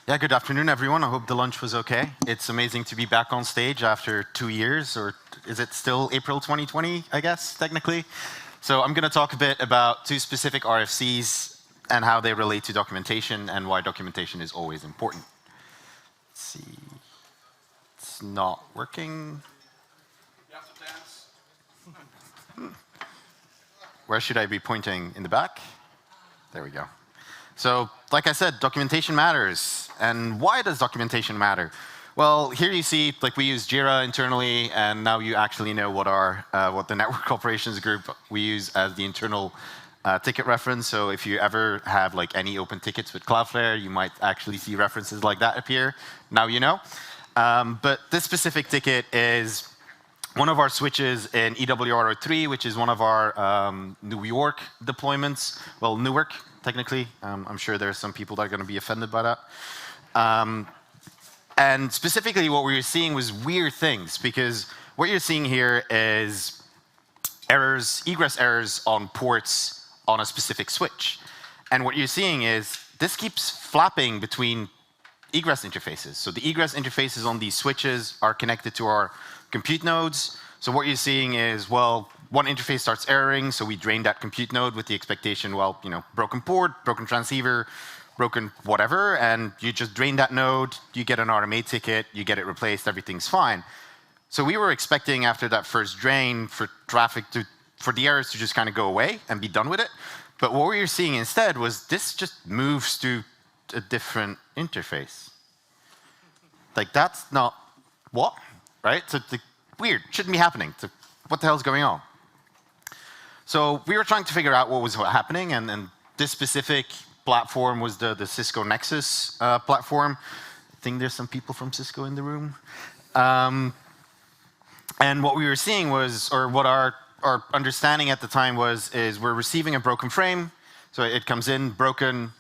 Yeah, good afternoon, everyone. I hope the lunch was okay. It's amazing to be back on stage after 2 years, or is it still April 2020, I guess, technically? So I'm going to talk a bit about two specific RFCs and how they relate to documentation and why documentation is always important. Let's see. It's not working. You have to dance. Where should I be pointing? In the back? There we go. So, like I said, documentation matters. And why does documentation matter? Well, here you see, like we use Jira internally, and now you actually know what the network operations group we use as the internal ticket reference. So if you ever have like any open tickets with Cloudflare, you might actually see references like that appear. Now you know. But this specific ticket is one of our switches in EWR03, which is one of our New York deployments. Well, Newark, technically. I'm sure there are some people that are going to be offended by that. And specifically, what we were seeing was weird things, because what you're seeing here is errors, egress errors on ports on a specific switch. And what you're seeing is this keeps flapping between egress interfaces. So the egress interfaces on these switches are connected to our compute nodes. So what you're seeing is, well, one interface starts erroring, so we drain that compute node with the expectation, well, you know, broken port, broken transceiver, broken whatever, and you just drain that node, you get an RMA ticket, you get it replaced, everything's fine. So we were expecting after that first drain for the errors to just kind of go away and be done with it. But what we were seeing instead was this just moves to a different interface. Like that's not what, right? So weird, shouldn't be happening. So what the hell's going on? So we were trying to figure out what was happening, and this specific platform was the Cisco Nexus platform. I think there's some people from Cisco in the room. And what we were seeing was, or what our understanding at the time was, is we're receiving a broken frame. So it comes in broken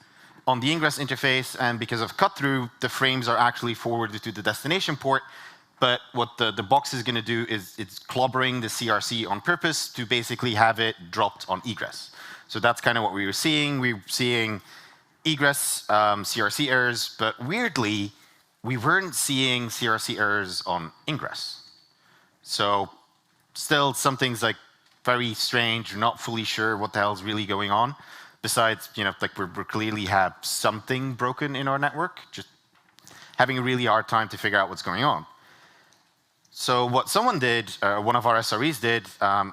on the ingress interface, and because of cut-through, the frames are actually forwarded to the destination port. But what the box is going to do is it's clobbering the CRC on purpose to basically have it dropped on egress. So that's kind of what we were seeing. We were seeing egress CRC errors, but weirdly, we weren't seeing CRC errors on ingress. So still something's like very strange. We're not fully sure what the hell's really going on. Besides, you know, like we clearly have something broken in our network, just having a really hard time to figure out what's going on. So what someone did, one of our SREs did,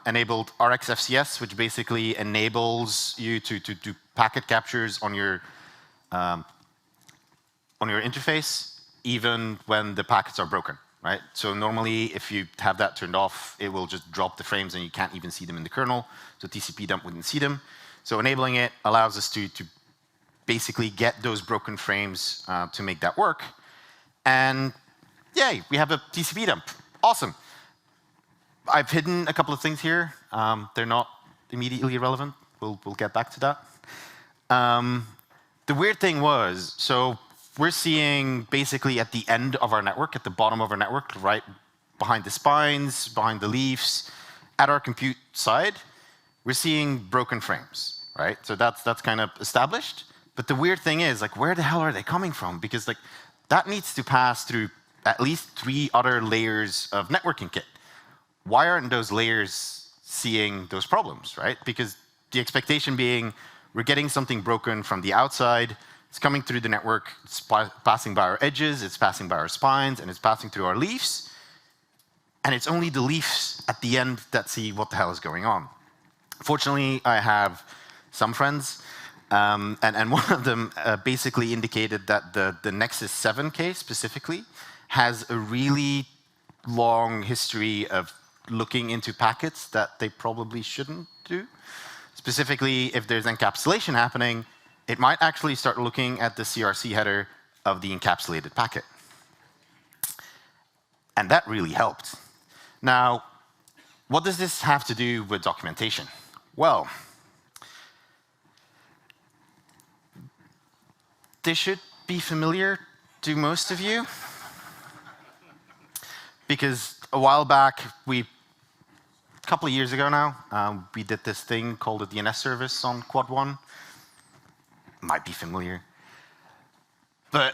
enabled RxFCS, which basically enables you to do packet captures on your interface, even when the packets are broken, right? So normally, if you have that turned off, it will just drop the frames and you can't even see them in the kernel. So TCP dump wouldn't see them. So enabling it allows us to basically get those broken frames to make that work. And yay, we have a TCP dump. Awesome. I've hidden a couple of things here. They're not immediately relevant. We'll get back to that. The weird thing was, so we're seeing basically at the end of our network, at the bottom of our network, right behind the spines, behind the leaves, at our compute side, we're seeing broken frames, right? So that's kind of established. But the weird thing is, like, where the hell are they coming from? Because like that needs to pass through at least 3 other layers of networking kit. Why aren't those layers seeing those problems, right? Because the expectation being, we're getting something broken from the outside, it's coming through the network, it's passing by our edges, it's passing by our spines, and it's passing through our leaves. And it's only the leaves at the end that see what the hell is going on. Fortunately, I have some friends, and one of them basically indicated that the Nexus 7 case specifically has a really long history of looking into packets that they probably shouldn't do. Specifically, if there's encapsulation happening, it might actually start looking at the CRC header of the encapsulated packet. And that really helped. Now, what does this have to do with documentation? Well, this should be familiar to most of you. Because a while back, a couple of years ago now, we did this thing called a DNS service on Quad 1. Might be familiar. But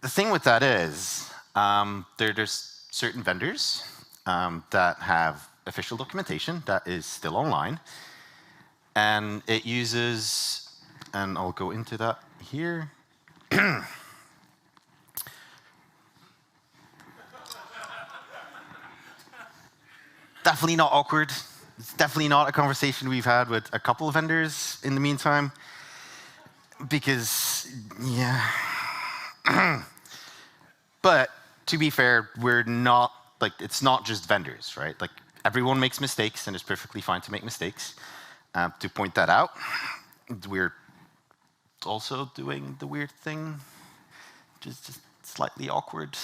the thing with that is there's certain vendors that have official documentation that is still online, and it uses, and I'll go into that here. Definitely not awkward. It's definitely not a conversation we've had with a couple of vendors in the meantime, because, yeah. But to be fair, we're not, like, it's not just vendors, right? Like, everyone makes mistakes, and it's perfectly fine to make mistakes. To point that out, we're also doing the weird thing, just slightly awkward.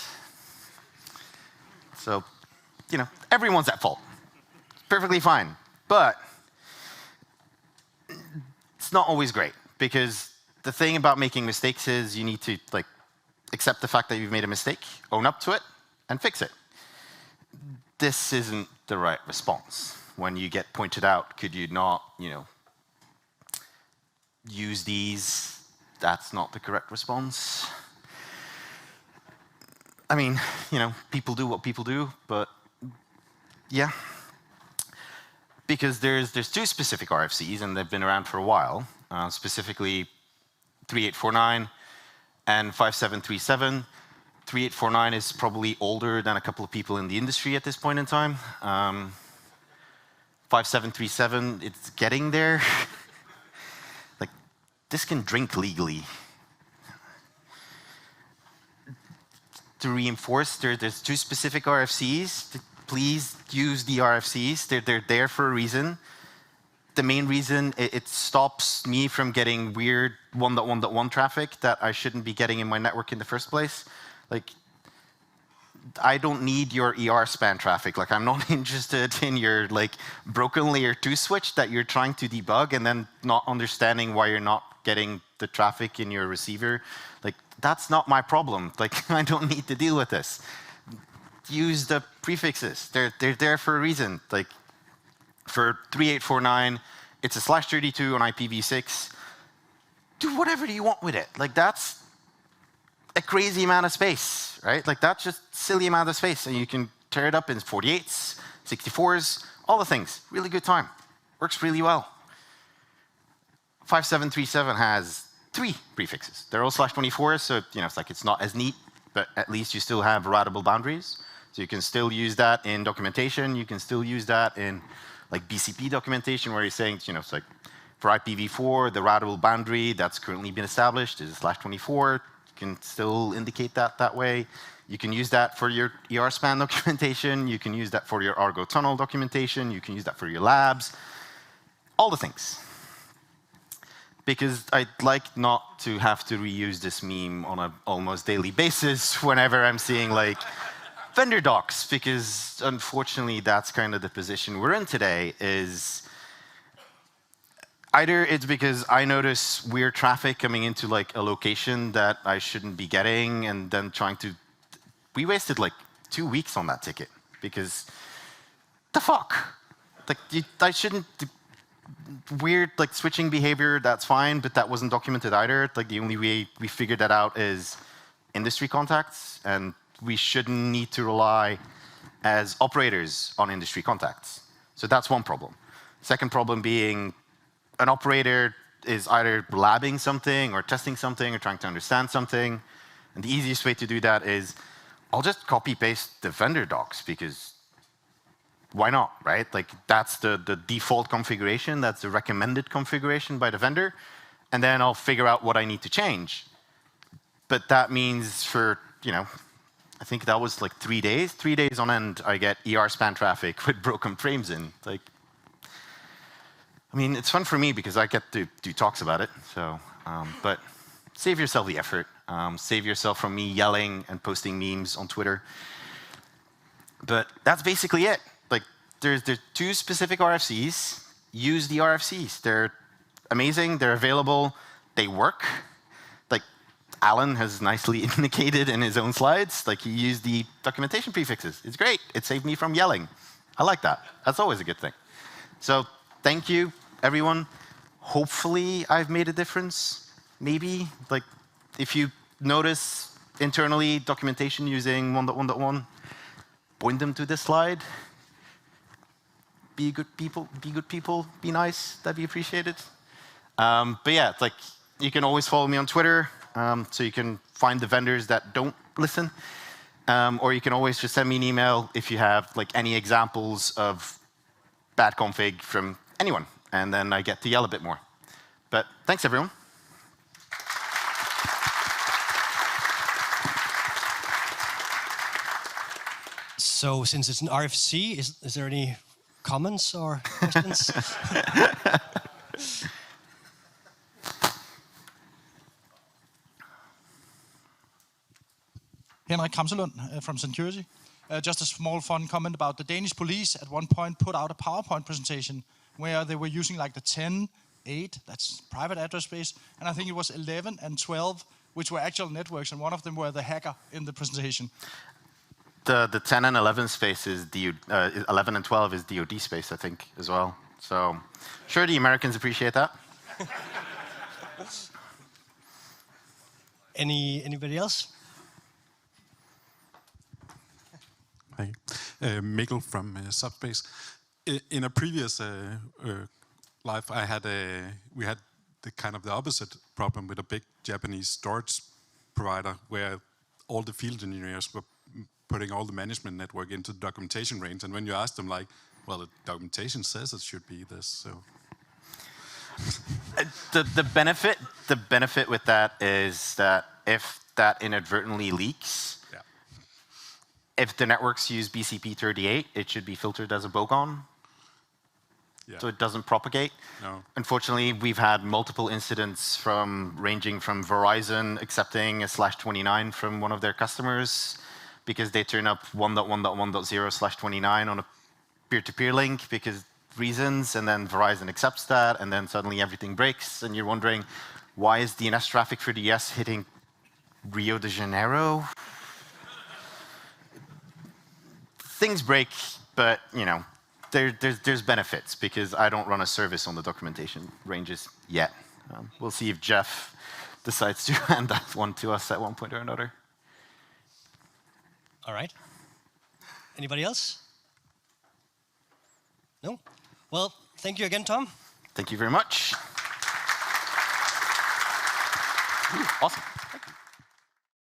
So, you know, everyone's at fault. Perfectly fine. But it's not always great, because the thing about making mistakes is you need to, like, accept the fact that you've made a mistake, own up to it, and fix it. This isn't the right response. When you get pointed out, could you not, you know, use these? That's not the correct response. I mean, you know, people do what people do, but yeah. Because there's two specific RFCs, and they've been around for a while, specifically 3849 and 5737. 3849 is probably older than a couple of people in the industry at this point in time. 5737, it's getting there. Like, this can drink legally. To reinforce, there's two specific RFCs. Please use the RFCs. They're there for a reason. The main reason, it stops me from getting weird 1.1.1 traffic that I shouldn't be getting in my network in the first place. Like, I don't need your ER span traffic. Like, I'm not interested in your, like, broken layer 2 switch that you're trying to debug and then not understanding why you're not getting the traffic in your receiver. Like, that's not my problem. Like, I don't need to deal with this. Use the prefixes. They're there for a reason. Like, for 3849, it's a /32 on IPv6. Do whatever you want with it. Like, that's a crazy amount of space, right? Like, that's just silly amount of space. And you can tear it up in 48s, 64s, all the things. Really good time. Works really well. 5737 has 3 prefixes. They're all /24, so, you know, it's like, it's not as neat, but at least you still have routable boundaries. So you can still use that in documentation. You can still use that in, like, BCP documentation, where you're saying, you know, it's like, for IPv4, the routable boundary that's currently been established is /24. You can still indicate that way. You can use that for your ER span documentation. You can use that for your Argo tunnel documentation. You can use that for your labs. All the things. Because I'd like not to have to reuse this meme on an almost daily basis whenever I'm seeing, like, vendor docs, because unfortunately that's kind of the position we're in today. Is either it's because I notice weird traffic coming into, like, a location that I shouldn't be getting, and then trying to, we wasted like 2 weeks on that ticket, because the fuck, like, I shouldn't, weird, like, switching behavior, that's fine, but that wasn't documented either. Like, the only way we figured that out is industry contacts, and we shouldn't need to rely as operators on industry contacts. So that's one problem. Second problem being, an operator is either labbing something or testing something or trying to understand something. And the easiest way to do that is, I'll just copy paste the vendor docs, because why not, right? Like, that's the default configuration, that's the recommended configuration by the vendor, and then I'll figure out what I need to change. But that means for, you know, I think that was like 3 days. 3 days on end, I get ER span traffic with broken frames in. Like, I mean, it's fun for me because I get to do talks about it. So, but save yourself the effort. Save yourself from me yelling and posting memes on Twitter. But that's basically it. Like, there's 2 specific RFCs. Use the RFCs. They're amazing. They're available. They work. Like, Alan has nicely indicated in his own slides, like, he used the documentation prefixes. It's great. It saved me from yelling. I like that. That's always a good thing. So thank you, everyone. Hopefully I've made a difference. Maybe. Like, if you notice internally documentation using 1.1.1, point them to this slide. Be good people, be nice, that'd be appreciated. But yeah, it's like, you can always follow me on Twitter, so you can find the vendors that don't listen. Or you can always just send me an email if you have like any examples of bad config from anyone, and then I get to yell a bit more. But thanks, everyone. So since it's an RFC, is there any comments or questions? Henrik Kramselund from Security. Just a small fun comment about the Danish police at one point put out a PowerPoint presentation where they were using like the 10, 8, that's private address space, and I think it was 11 and 12, which were actual networks, and one of them were the hacker in the presentation. The 10 and 11 space is 11 and 12 is DoD space, I think, as well. So sure, the Americans appreciate that. Anybody else? Hi, Mikkel from Subspace. In a previous life, we had the opposite problem with a big Japanese storage provider where all the field engineers were putting all the management network into the documentation range, and when you ask them, like, well, the documentation says it should be this, so. The benefit with that is that if that inadvertently leaks, if the networks use BCP38, it should be filtered as a bogon, so it doesn't propagate. No. Unfortunately, we've had multiple incidents ranging from Verizon accepting a /29 from one of their customers because they turn up 1.1.1.0/29 on a peer-to-peer link because reasons, and then Verizon accepts that, and then suddenly everything breaks, and you're wondering, why is DNS traffic for the US hitting Rio de Janeiro? Things break, but there's benefits because I don't run a service on the documentation ranges yet. We'll see if Jeff decides to hand that one to us at one point or another. All right. Anybody else? No? Well, thank you again, Tom. Thank you very much. Ooh, awesome.